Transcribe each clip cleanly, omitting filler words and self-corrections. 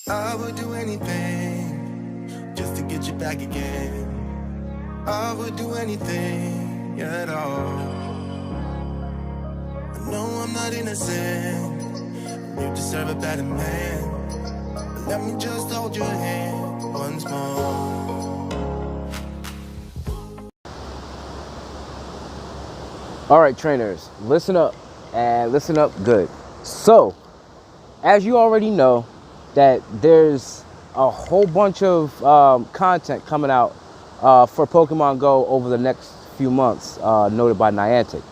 I would do anything just to get you back again. I would do anything at all. I know I'm not innocent. You deserve a better man. But let me just hold your hand once more. All right, trainers, listen up and listen up good. So, as you already know, that there's a whole bunch of content coming out for Pokemon Go over the next few months, noted by Niantic.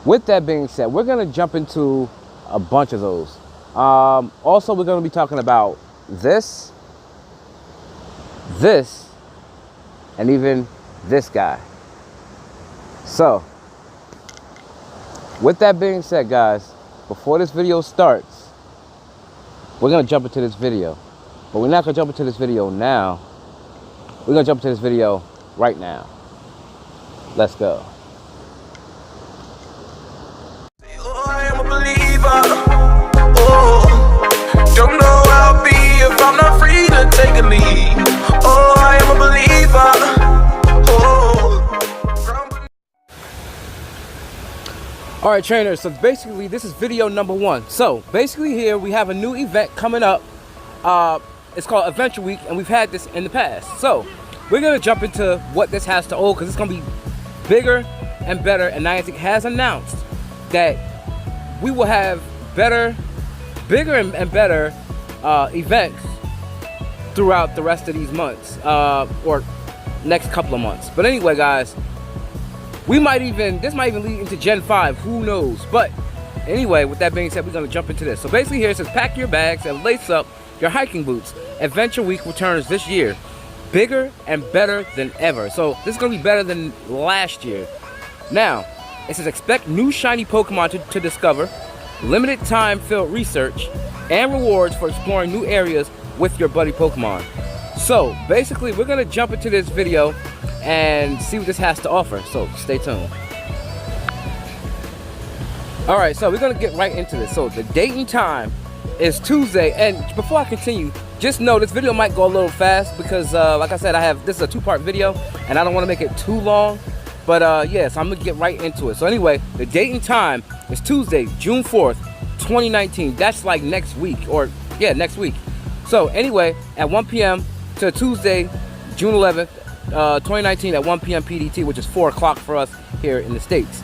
With that being said, we're going to jump into a bunch of those. Also, we're going to be talking about this, and even this guy. So, with that being said, guys, before this video starts, we're going to jump into this video. But we're not going to jump into this video now. We're going to jump into this video right now. Let's go. Oh, I am a believer. Oh, don't know how I'll be if I'm not free to take a lead. Oh, I am a believer. Oh. All right, trainers, so basically this is video number 1. So basically here we have a new event coming up. It's called Adventure Week, and we've had this in the past. So we're going to jump into what this has to offer, because it's going to be bigger and better, and Niantic has announced that we will have bigger and better events throughout the rest of these months, or next couple of months. But anyway, guys, this might even lead into Gen 5, who knows. But anyway, with that being said, we're going to jump into this. So basically here it says, pack your bags and lace up your hiking boots. Adventure Week returns this year, bigger and better than ever. So this is going to be better than last year. Now, it says expect new shiny Pokemon to discover, limited time filled research, and rewards for exploring new areas with your buddy Pokemon. So basically, we're going to jump into this video and see what this has to offer, so stay tuned. All right, so we're gonna get right into this. So the date and time is Tuesday, and before I continue, just know this video might go a little fast because like I said, this is a 2-part video and I don't want to make it too long, but yeah, so I'm gonna get right into it. So anyway, the date and time is Tuesday, June 4th, 2019. That's like next week, or yeah, next week. So anyway, at 1 p.m. to Tuesday, June 11th, 2019 at 1 p.m. PDT, which is 4 o'clock for us here in the States.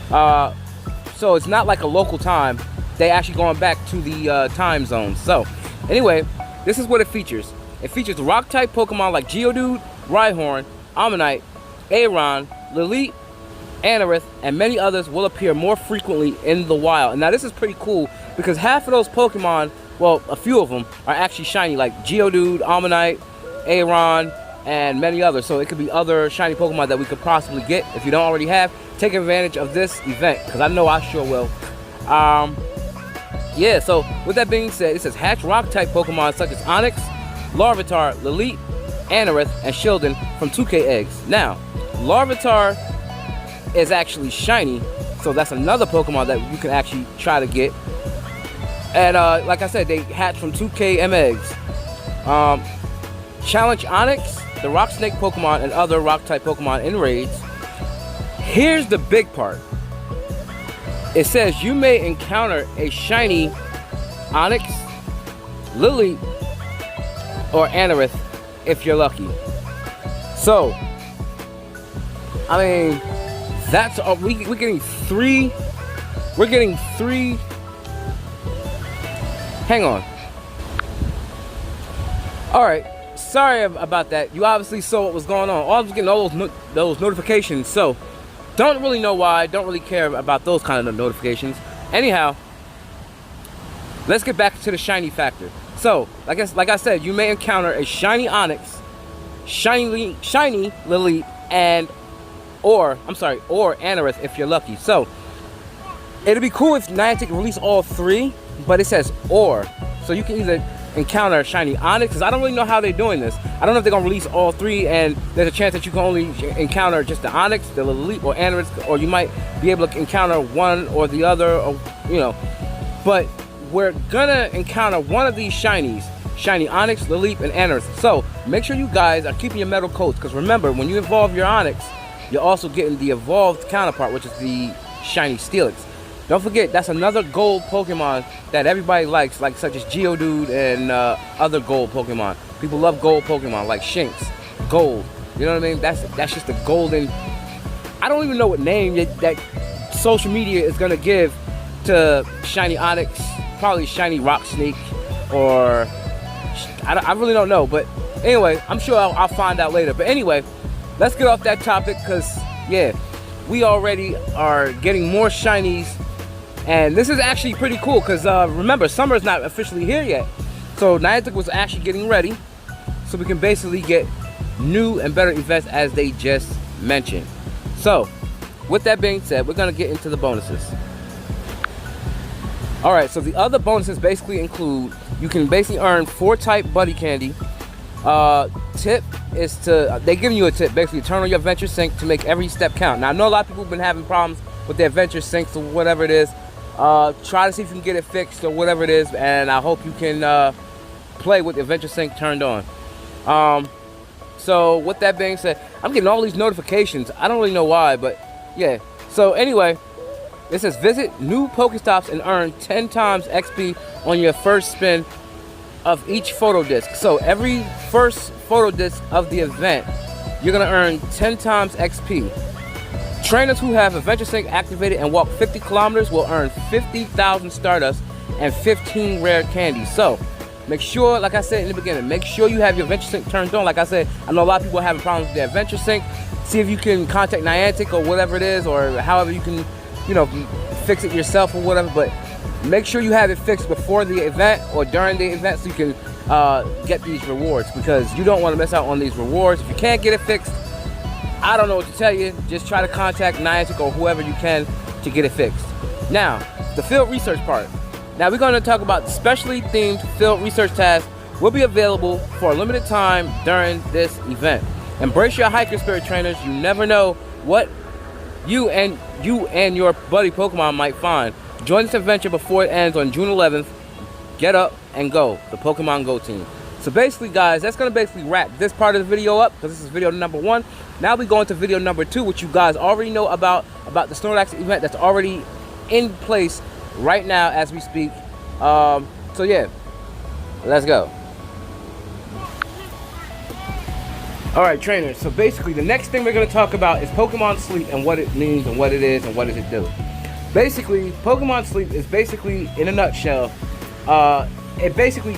So it's not like a local time. They actually going back to the time zones. So anyway, this is what it features. It features rock-type Pokemon like Geodude, Rhyhorn, Ammonite, Aron, Lilith, Anorith, and many others will appear more frequently in the wild. And now this is pretty cool because half of those Pokemon, well, a few of them are actually shiny, like Geodude, Ammonite, Aron, and many others. So it could be other shiny Pokemon that we could possibly get. If you don't already have, take advantage of this event, because I know I sure will. Yeah, so with that being said, it says hatch rock type Pokemon such as Onix, Larvitar, Lilith, Anorith, and Shieldon from 2K eggs. Now, Larvitar is actually shiny, so that's another Pokemon that you can actually try to get. And like I said, they hatch from 2K eggs. Challenge Onix, the Rock Snake Pokemon, and other Rock-type Pokemon in raids. Here's the big part. It says you may encounter a shiny Onix, Lilith, or Anorith if you're lucky. So, I mean, that's we're getting three. We're getting 3. Hang on. All right. Sorry about that. You obviously saw what was going on. I was getting all those notifications, so don't really know why. Don't really care about those kind of notifications. Anyhow, let's get back to the shiny factor. So, like I said, you may encounter a shiny Onix, shiny Lilith, or Anorith if you're lucky. So, it'd be cool if Niantic released all 3, but it says or. So you can either encounter shiny Onix, because I don't really know how they're doing this. I don't know if they're gonna release all 3 and there's a chance that you can only encounter just the Onix, the Lilith, or Anorith, or you might be able to encounter one or the other, or you know. But we're gonna encounter one of these shinies shiny Onyx, Lilip, and Anorith. So make sure you guys are keeping your metal coats, because remember, when you evolve your Onyx, you're also getting the evolved counterpart, which is the shiny Steelix. Don't forget, that's another gold Pokemon that everybody likes, like such as Geodude and other gold Pokemon. People love gold Pokemon, like Shinx, gold. You know what I mean? That's just the golden. I don't even know what name that social media is gonna give to shiny Onyx. Probably shiny Rock Snake, or I really don't know. But anyway, I'm sure I'll find out later. But anyway, let's get off that topic, because yeah, we already are getting more shinies. And this is actually pretty cool, because remember, summer's not officially here yet. So Niantic was actually getting ready, so we can basically get new and better events, as they just mentioned. So with that being said, we're going to get into the bonuses. Alright, so the other bonuses basically include, you can basically earn 4-type buddy candy. Tip is to, they giving you a tip, basically turn on your adventure sync to make every step count. Now I know a lot of people have been having problems with their adventure syncs or whatever it is. Try to see if you can get it fixed or whatever it is, and I hope you can play with the adventure sync turned on. So with that being said, I'm getting all these notifications. I don't really know why, but yeah. So anyway, it says visit new Pokestops and earn 10 times XP on your first spin of each photo disc. So every first photo disc of the event, you're gonna earn 10 times XP. Trainers who have Adventure Sync activated and walk 50 kilometers will earn 50,000 Stardust and 15 rare candies. So make sure, like I said in the beginning, make sure you have your Adventure Sync turned on. Like I said, I know a lot of people are having problems with their Adventure Sync. See if you can contact Niantic or whatever it is, or however you can, you know, fix it yourself or whatever. But make sure you have it fixed before the event or during the event, so you can get these rewards, because you don't want to miss out on these rewards. If you can't get it fixed, I don't know what to tell you. Just try to contact Niantic or whoever you can to get it fixed. Now, the field research part. Now we're going to talk about the specially themed field research tasks will be available for a limited time during this event. Embrace your hiker spirit, trainers. You never know what you and your buddy Pokemon might find. Join this adventure before it ends on June 11th. Get up and go, the Pokemon Go team. So basically, guys, that's going to basically wrap this part of the video up, because this is video number 1. Now we go into video number 2, which you guys already know about the Snorlax event that's already in place right now as we speak. So yeah, let's go. Alright, trainers, so basically the next thing we're going to talk about is Pokemon Sleep and what it means and what it is and what does it do. Basically, Pokemon Sleep is basically, in a nutshell, it basically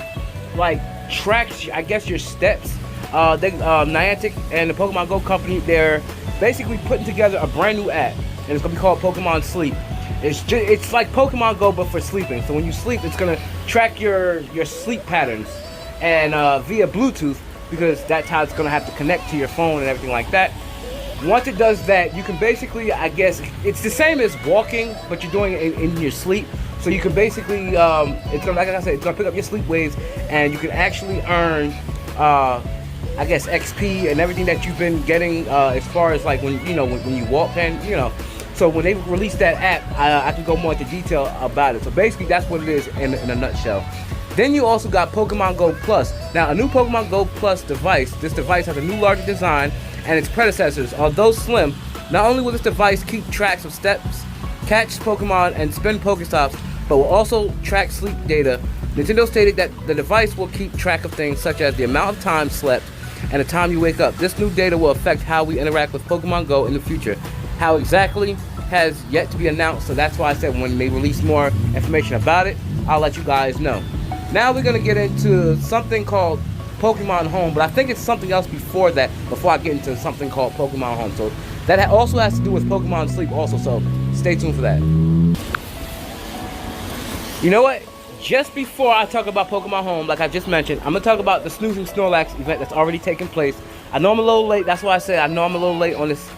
like tracks, I guess, your steps. Niantic and the Pokemon Go company, they're basically putting together a brand new app, and it's gonna be called Pokemon Sleep. It's like Pokemon Go but for sleeping. So when you sleep, it's gonna track your sleep patterns, and via Bluetooth, because that's how it's gonna have to connect to your phone and everything like that. Once it does that, you can basically, I guess, it's the same as walking, but you're doing it in your sleep. So you can basically, it's gonna, like I said, it's gonna pick up your sleep waves, and you can actually earn, I guess, XP and everything that you've been getting as far as like when you walk, and So when they release that app, I can go more into detail about it. So basically, that's what it is in a nutshell. Then you also got Pokemon Go Plus. Now, a new Pokemon Go Plus device. This device has a new larger design, and its predecessors, although slim, not only will this device keep tracks of steps, catch Pokemon, and spin Pokestops, but will also track sleep data. Nintendo stated that the device will keep track of things such as the amount of time slept and the time you wake up. This new data will affect how we interact with Pokemon Go in the future. How exactly has yet to be announced, so that's why I said when they release more information about it, I'll let you guys know. Now we're gonna get into something called Pokemon Home, but I think it's something else before that, before I get into something called Pokemon Home. So that also has to do with Pokemon Sleep also, so stay tuned for that. You know what? Just before I talk about Pokemon Home, like I just mentioned, I'm gonna talk about the Snoozing Snorlax event that's already taken place. I know I'm a little late, that's why I said I know I'm a little late on this,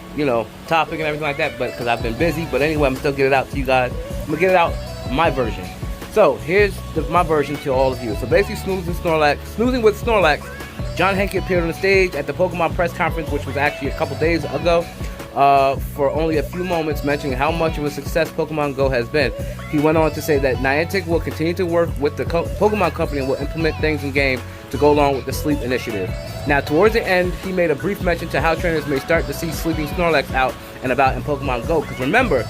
topic and everything like that, but because I've been busy. But anyway, I'm still getting it out to you guys. I'm gonna get it out my version. So here's my version to all of you. So basically, Snoozing with Snorlax, John Henke appeared on the stage at the Pokemon press conference, which was actually a couple days ago. for only a few moments, mentioning how much of a success Pokemon Go has been. He went on to say that Niantic will continue to work with the Pokemon Company and will implement things in game to go along with the Sleep initiative. Now, towards the end, he made a brief mention to how trainers may start to see sleeping Snorlax out and about in Pokemon Go. Because remember,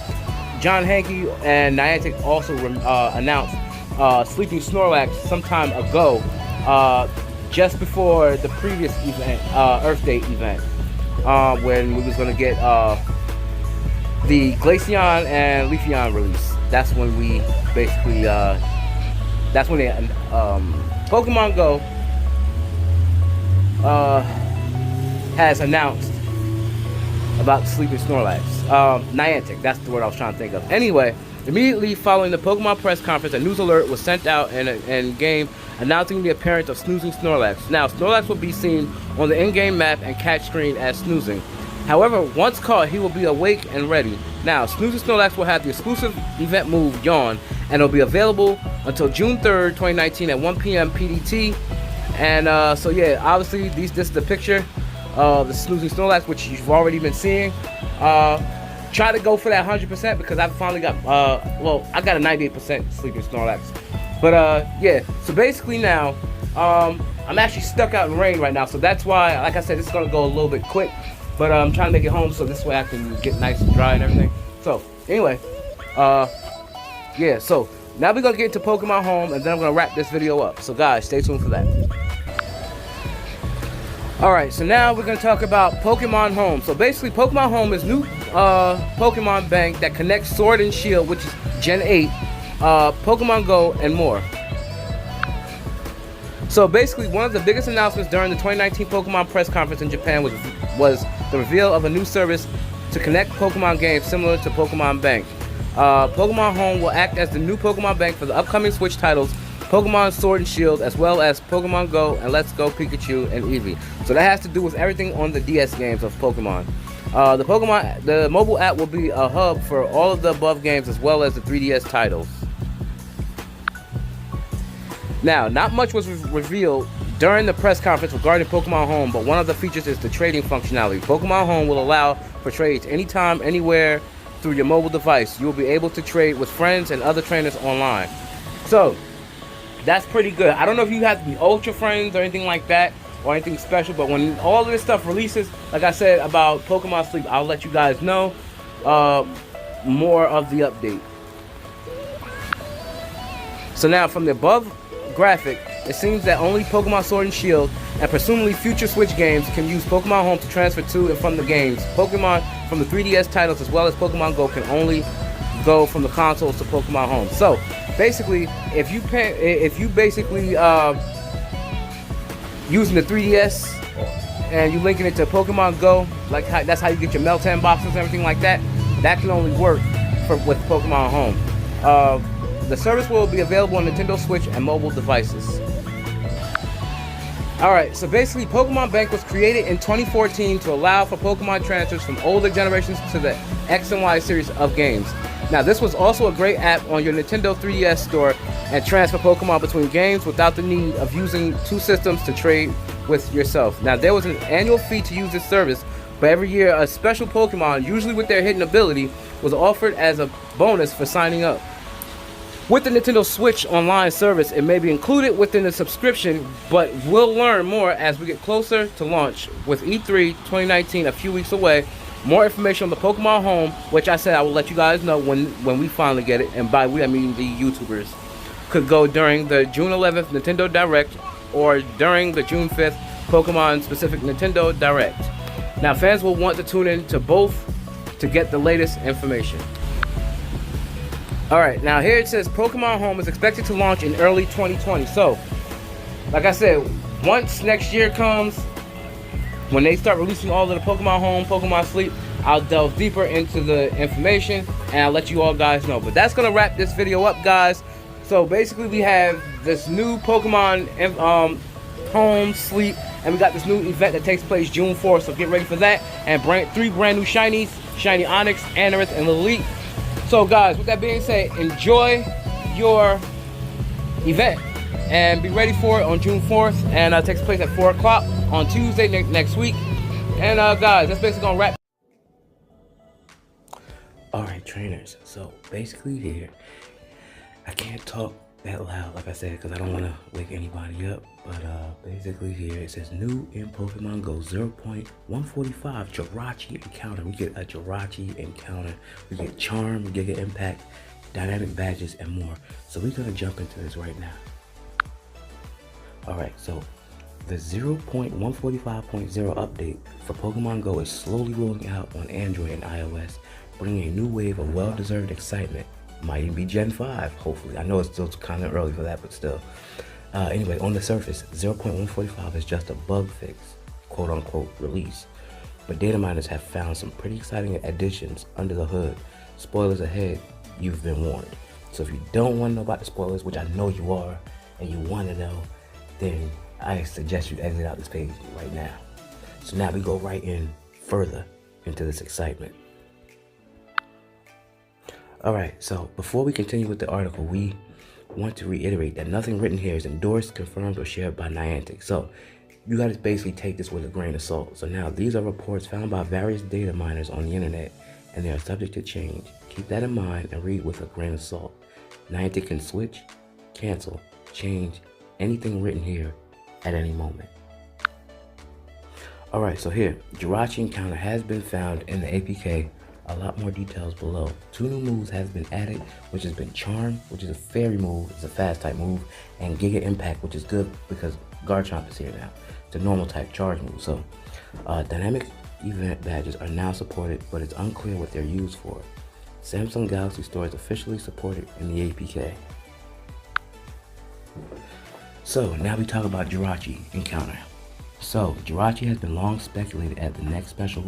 John Hanke and Niantic also announced sleeping Snorlax some time ago, just before the previous event, Earth Day event, when we was going to get the Glaceon and Leafeon release. That's when we basically, that's when they, Pokemon Go has announced about sleeping Snorlax. Niantic, that's the word I was trying to think of. Anyway, immediately following the Pokemon press conference, a news alert was sent out in game announcing the appearance of snoozing Snorlax. Now, Snorlax will be seen on the in-game map and catch screen as snoozing. However, once caught, he will be awake and ready. Now, snoozing Snorlax will have the exclusive event move, Yawn, and it'll be available until June 3rd, 2019 at 1 p.m. PDT. And so yeah, obviously this is the picture of the snoozing Snorlax, which you've already been seeing. Try to go for that 100% because I finally got, well, I got a 98% sleeping Snorlax. But yeah, so basically now, I'm actually stuck out in rain right now, so that's why, like I said, this is gonna go a little bit quick. But I'm trying to make it home so this way I can get nice and dry and everything. So anyway, yeah, so now we're gonna get into Pokemon Home and then I'm gonna wrap this video up. So guys, stay tuned for that. Alright, so now we're gonna talk about Pokemon Home. So basically Pokemon Home is new Pokemon Bank that connects Sword and Shield, which is Gen 8, Pokemon Go, and more. So basically, one of the biggest announcements during the 2019 Pokemon press conference in Japan was the reveal of a new service to connect Pokemon games similar to Pokemon Bank. Pokemon Home will act as the new Pokemon Bank for the upcoming Switch titles Pokemon Sword and Shield, as well as Pokemon Go and Let's Go Pikachu and Eevee. So that has to do with everything on the DS games of Pokemon. The mobile app will be a hub for all of the above games as well as the 3DS titles. Now, not much was revealed during the press conference regarding Pokemon Home, but one of the features is the trading functionality. Pokemon Home will allow for trades anytime, anywhere through your mobile device. You will be able to trade with friends and other trainers online. So, that's pretty good. I don't know if you have to be ultra friends or anything like that, or anything special, but when all of this stuff releases, like I said about Pokemon Sleep, I'll let you guys know more of the update. So now, from the above graphic, it seems that only Pokemon Sword and Shield and presumably future Switch games can use Pokemon Home to transfer to and from the games. Pokemon from the 3DS titles as well as Pokemon Go can only go from the consoles to Pokemon Home. So basically, if you basically using the 3DS and you linking it to Pokemon Go, like that's how you get your Meltan boxes and everything like that, that can only work with Pokemon Home. The service will be available on Nintendo Switch and mobile devices. Alright, so basically Pokemon Bank was created in 2014 to allow for Pokemon transfers from older generations to the X and Y series of games. Now, this was also a great app on your Nintendo 3DS store and transfer Pokemon between games without the need of using two systems to trade with yourself. Now, there was an annual fee to use this service, but every year a special Pokemon, usually with their hidden ability, was offered as a bonus for signing up. With the Nintendo Switch online service, it may be included within the subscription, but we'll learn more as we get closer to launch. With E3 2019 a few weeks away, more information on the Pokemon Home, which I said I will let you guys know when we finally get it, and by we I mean the YouTubers, could go during the June 11th Nintendo Direct or during the June 5th Pokemon specific Nintendo Direct. Now, fans will want to tune in to both to get the latest information. Alright, now here it says Pokemon Home is expected to launch in early 2020. So, like I said, once next year comes, when they start releasing all of the Pokemon Home, Pokemon Sleep, I'll delve deeper into the information and I'll let you all guys know. But that's going to wrap this video up, guys. So basically we have this new Pokemon Home, Sleep, and we got this new event that takes place June 4th. So get ready for that. And three brand new shinies, Shiny Onyx, Anorith, and Lilith. So guys, with that being said, enjoy your event and be ready for it on June 4th, and it takes place at 4 o'clock on Tuesday next week. And guys, that's basically gonna wrap. Alright, trainers, so basically here, I can't talk that loud, like I said, because I don't want to wake anybody up, but basically here, it says new in Pokemon Go 0.145 Jirachi encounter. We get a Jirachi encounter, we get Charm, Giga Impact, Dynamic Badges, and more. So we're going to jump into this right now. Alright, so the 0.145.0 update for Pokemon Go is slowly rolling out on Android and iOS, bringing a new wave of well-deserved excitement. Might even be Gen 5, hopefully. I know it's still kind of early for that, but still. Anyway, on the surface, 0.145 is just a bug fix, quote-unquote release. But data miners have found some pretty exciting additions under the hood. Spoilers ahead, you've been warned. So if you don't want to know about the spoilers, which I know you are, and you want to know, then I suggest you exit out this page right now. So now we go right in further into this excitement. Alright, so before we continue with the article, we want to reiterate that nothing written here is endorsed, confirmed, or shared by Niantic. So you gotta basically take this with a grain of salt. So now these are reports found by various data miners on the internet, and they are subject to change. Keep that in mind and read with a grain of salt. Niantic can switch, cancel, change anything written here at any moment. Alright, so here, Jirachi encounter has been found in the APK. A lot more details below. 2 new moves has been added, which has been Charm, which is a fairy move, it's a fast type move, and Giga Impact, which is good because Garchomp is here now. It's a normal type charge move. So dynamic event badges are now supported, but it's unclear what they're used for. Samsung Galaxy Store is officially supported in the APK. So now we talk about Jirachi encounter. So Jirachi has been long speculated as the next special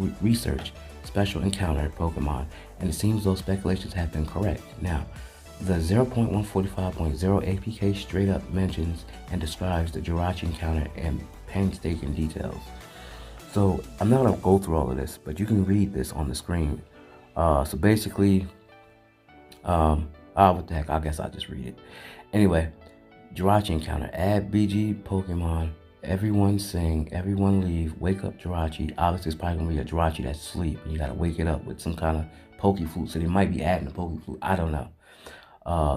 special encounter Pokemon, and it seems those speculations have been correct. Now, the 0.145.0 APK straight up mentions and describes the Jirachi encounter in painstaking details. So I'm not going to go through all of this, but you can read this on the screen. So basically, what the heck, I guess I'll just read it. Anyway, Jirachi encounter, add BG Pokemon, everyone sing, everyone leave, wake up Jirachi. Obviously it's probably gonna be a Jirachi that's asleep, and you gotta wake it up with some kind of Pokeflute, so they might be adding a Pokeflute, I don't know.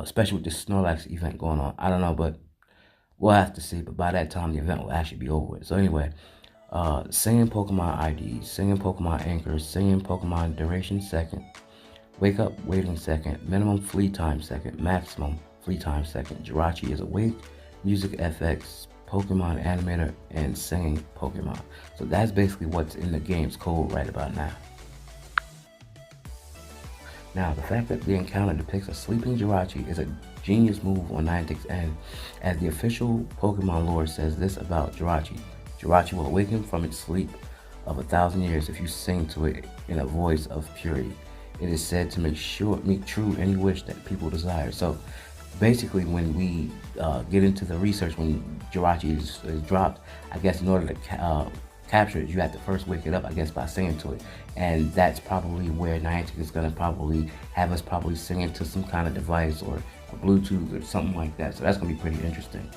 Especially with this Snorlax event going on, I don't know, but we'll have to see. But by that time the event will actually be over with. So anyway, singing Pokemon IDs, singing Pokemon anchors, singing Pokemon duration second, wake up waiting second, minimum flee time second, maximum flee time second, Jirachi is awake, music FX, Pokemon animator, and singing Pokemon. So that's basically what's in the game's code right about now. Now, the fact that the encounter depicts a sleeping Jirachi is a genius move on Niantic's end, as the official Pokemon lore says this about Jirachi. Jirachi will awaken from its sleep of 1,000 years if you sing to it in a voice of purity. It is said to make true any wish that people desire. So basically, when we get into the research, when Jirachi is dropped, I guess in order to capture it, you have to first wake it up, I guess, by singing to it. And that's probably where Niantic is going to probably have us singing to some kind of device or a Bluetooth or something like that. So that's going to be pretty interesting.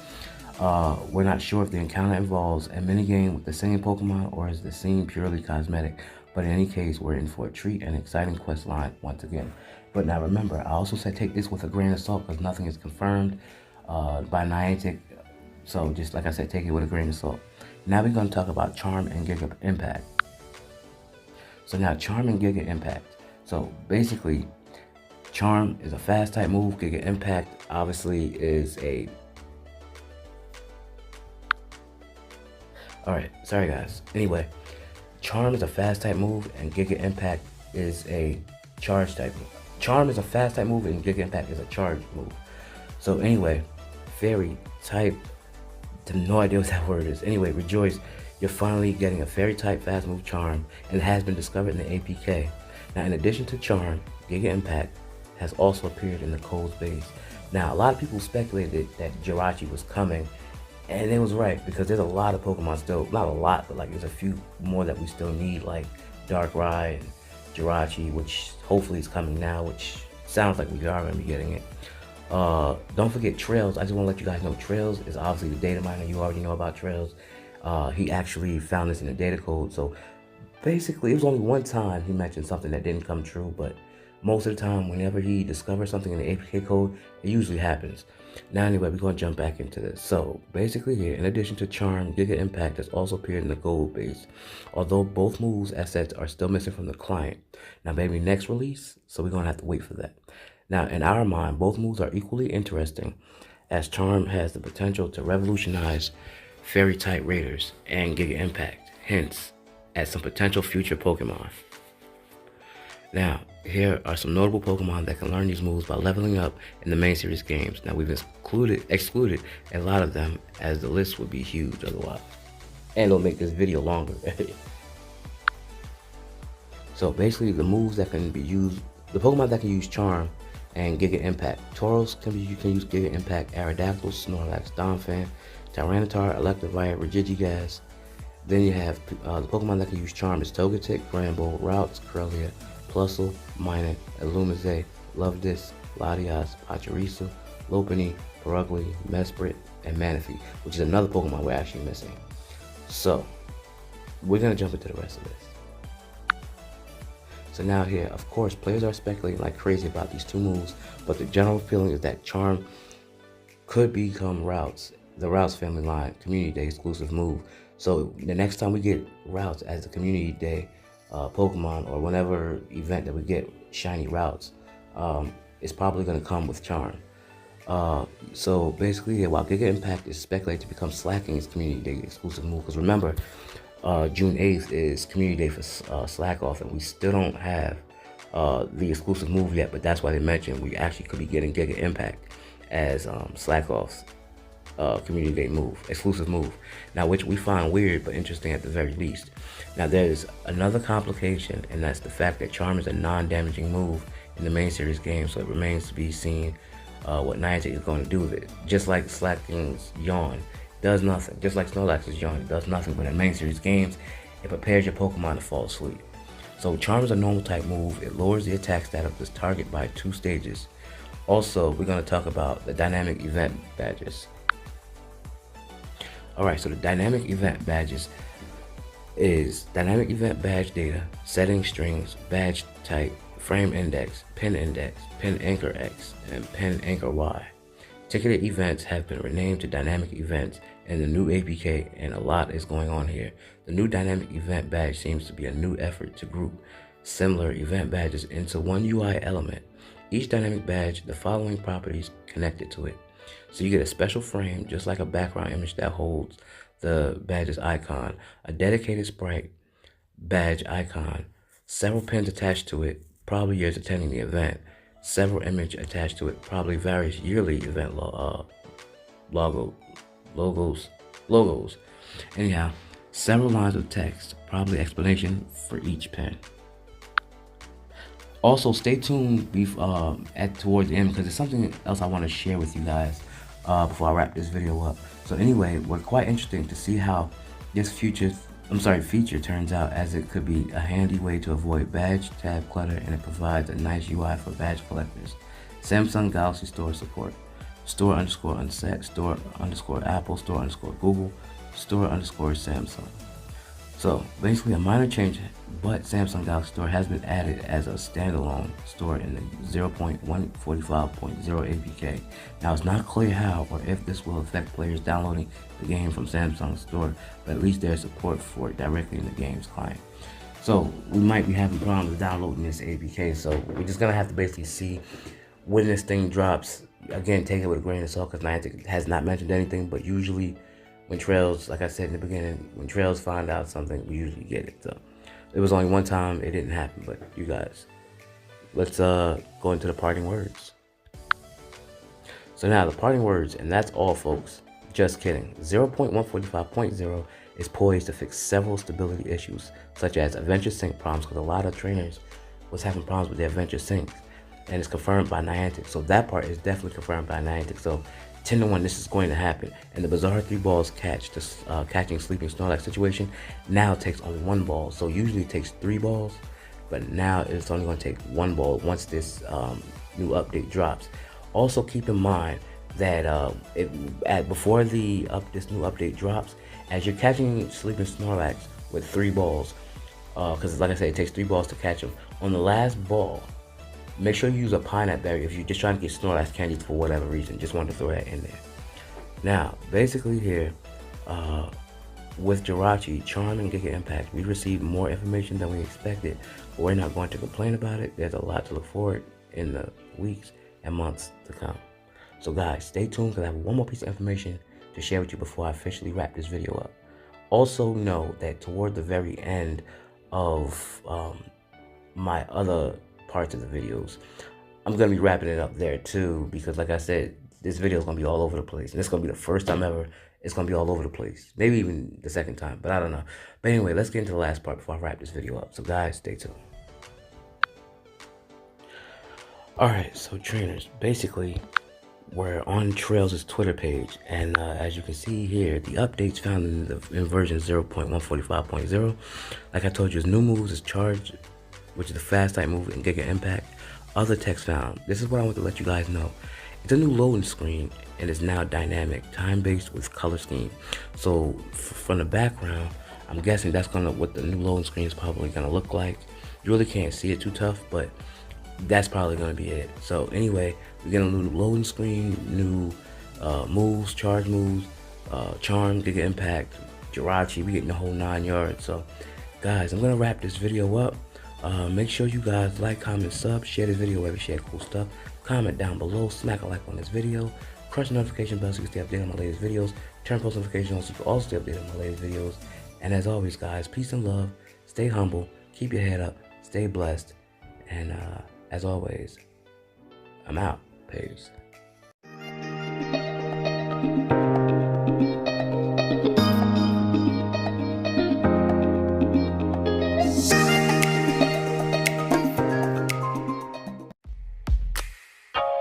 We're not sure if the encounter involves a minigame with the singing Pokemon or is the scene purely cosmetic. But in any case, we're in for a treat and exciting quest line once again. But now remember, I also said take this with a grain of salt because nothing is confirmed by Niantic. So just like I said, take it with a grain of salt. Now we're going to talk about Charm and Giga Impact. So now Charm and Giga Impact. So basically, Charm is a fast type move. Giga Impact obviously is a... Alright, sorry guys. Anyway, Charm is a fast type move and Giga Impact is a charge type move. Charm is a fast type move and Giga Impact is a charge move. So anyway, fairy type, I have no idea what that word is. Anyway, rejoice, you're finally getting a fairy type fast move Charm, and it has been discovered in the APK. Now in addition to Charm, Giga Impact has also appeared in the code's base. Now a lot of people speculated that Jirachi was coming, and it was right, because there's a lot of Pokemon still, not a lot, but like there's a few more that we still need, like Darkrai and Jirachi, which hopefully is coming now, which sounds like we are going to be getting it. Don't forget Trails. I just want to let you guys know Trails is obviously the data miner. You already know about Trails. He actually found this in the data code. So basically, it was only one time he mentioned something that didn't come true, but Most of the time, whenever he discovers something in the APK code, it usually happens. Now anyway, we're going to jump back into this. So basically here, in addition to Charm, Giga Impact has also appeared in the gold base, although both moves assets are still missing from the client. Now maybe next release, so we're going to have to wait for that. Now in our mind, both moves are equally interesting, as Charm has the potential to revolutionize Fairy type raiders and Giga Impact, hence as some potential future Pokemon. Now, here are some notable Pokemon that can learn these moves by leveling up in the main series games. Now, we've excluded a lot of them, as the list would be huge otherwise. And it'll make this video longer. So basically, the moves that can be used, the Pokemon that can use Charm and Giga Impact. Tauros you can use Giga Impact, Aerodactyl, Snorlax, Donphan, Tyranitar, Electivire, Regigigas. Then you have the Pokemon that can use Charm is Togetic, Gramble, Routes, Corellia, Plusle, Minot, Illumise, Lovedis, Latias, Pachirisu, Lopunny, Perugly, Mesprit, and Manaphy, which is another Pokemon we're actually missing. So, we're going to jump into the rest of this. So now here, of course, players are speculating like crazy about these two moves, but the general feeling is that Charm could become Routes, the Routes family line, Community Day exclusive move. So the next time we get Routes as the Community Day Pokemon, or whenever event that we get shiny Routes, it's probably going to come with Charm. So basically, while Giga Impact is speculated to become Slacking's Community Day exclusive move, because remember, June 8th is Community Day for Slack Off, and we still don't have the exclusive move yet, but that's why they mentioned we actually could be getting Giga Impact as Slack Off's Community Day move, exclusive move. Now, which we find weird but interesting at the very least. Now, there's another complication, and that's the fact that Charm is a non-damaging move in the main series game, so it remains to be seen what Niantic is going to do with it. Just like Slacking's Yawn does nothing, just like Snorlax's Yawn does nothing, but in main series games, it prepares your Pokemon to fall asleep. So Charm is a normal type move. It lowers the attack stat of this target by 2 stages. Also, we're going to talk about the dynamic event badges. Alright, so the dynamic event badges is dynamic event badge data, setting strings, badge type, frame index, pin anchor X, and pin anchor Y. Ticketed events have been renamed to dynamic events in the new APK, and a lot is going on here. The new dynamic event badge seems to be a new effort to group similar event badges into one UI element. Each dynamic badge, the following properties connected to it. So you get a special frame, just like a background image that holds the badge's icon, a dedicated sprite badge icon, several pins attached to it, probably yours attending the event, several images attached to it, probably various yearly event logos. Anyhow, several lines of text, probably explanation for each pin. Also, stay tuned towards the end, because there's something else I want to share with you guys before I wrap this video up. So anyway, we're quite interested to see how this feature turns out, as it could be a handy way to avoid badge tab clutter, and it provides a nice UI for badge collectors. Samsung Galaxy Store support. Store_unset, store_Apple, store_Google, store_Samsung. So basically a minor change, but Samsung Galaxy Store has been added as a standalone store in the 0.145.0 APK. Now it's not clear how or if this will affect players downloading the game from Samsung's store, but at least there's support for it directly in the game's client. So we might be having problems downloading this APK, so we're just gonna have to basically see when this thing drops. Again, take it with a grain of salt, because Niantic has not mentioned anything, but usually when Trails, like I said in the beginning, when Trails find out something, we usually get it. So it was only one time it didn't happen, but you guys, let's go into the parting words. So now the parting words, and that's all, folks. Just kidding. 0.145.0 is poised to fix several stability issues, such as Adventure Sync problems, because a lot of trainers was having problems with their Adventure Sync, and it's confirmed by Niantic. So that part is definitely confirmed by Niantic. So 10-1, this is going to happen. And the bizarre 3 balls catch, the catching sleeping Snorlax situation, now takes only 1 ball. So usually it takes 3 balls, but now it's only going to take 1 ball once this new update drops. Also keep in mind that before this new update drops, as you're catching sleeping Snorlax with 3 balls, because like I said, it takes 3 balls to catch them. On the last ball, Make sure you use a pineapple berry if you're just trying to get Snorlax candy for whatever reason. Just wanted to throw that in there. Now, basically here, with Jirachi, Charm, and Giga Impact, we received more information than we expected, but we're not going to complain about it. There's a lot to look forward in the weeks and months to come. So guys, stay tuned because I have one more piece of information to share with you before I officially wrap this video up. Also know that toward the very end of my other parts of the videos, I'm going to be wrapping it up there too, because like I said, this video is going to be all over the place. And it's going to be the first time ever it's going to be all over the place. Maybe even the second time, but I don't know. But anyway, let's get into the last part before I wrap this video up. So guys, stay tuned. Alright, so trainers, basically, we're on Trails' Twitter page. And as you can see here, the updates found in version 0.145.0. Like I told you, new moves is Charge, which is the fast type move, and Giga Impact. Other text found. This is what I want to let you guys know. It's a new loading screen and it's now dynamic, time-based with color scheme. So from the background, I'm guessing that's what the new loading screen is probably gonna look like. You really can't see it too tough, but that's probably gonna be it. So anyway, we're getting a new loading screen, new moves, charge moves, Charm, Giga Impact, Jirachi. We getting the whole 9 yards. So guys, I'm gonna wrap this video up. Make sure you guys like, comment, sub, share this video wherever you share cool stuff. Comment down below, smack a like on this video, crush the notification bell so you can stay updated on my latest videos, turn post notifications on so you can also stay updated on my latest videos. And as always guys, peace and love, stay humble, keep your head up, stay blessed, and as always, I'm out. Peace.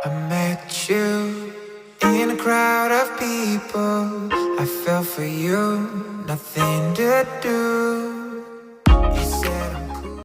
I met you in a crowd of people. I fell for you, nothing to do.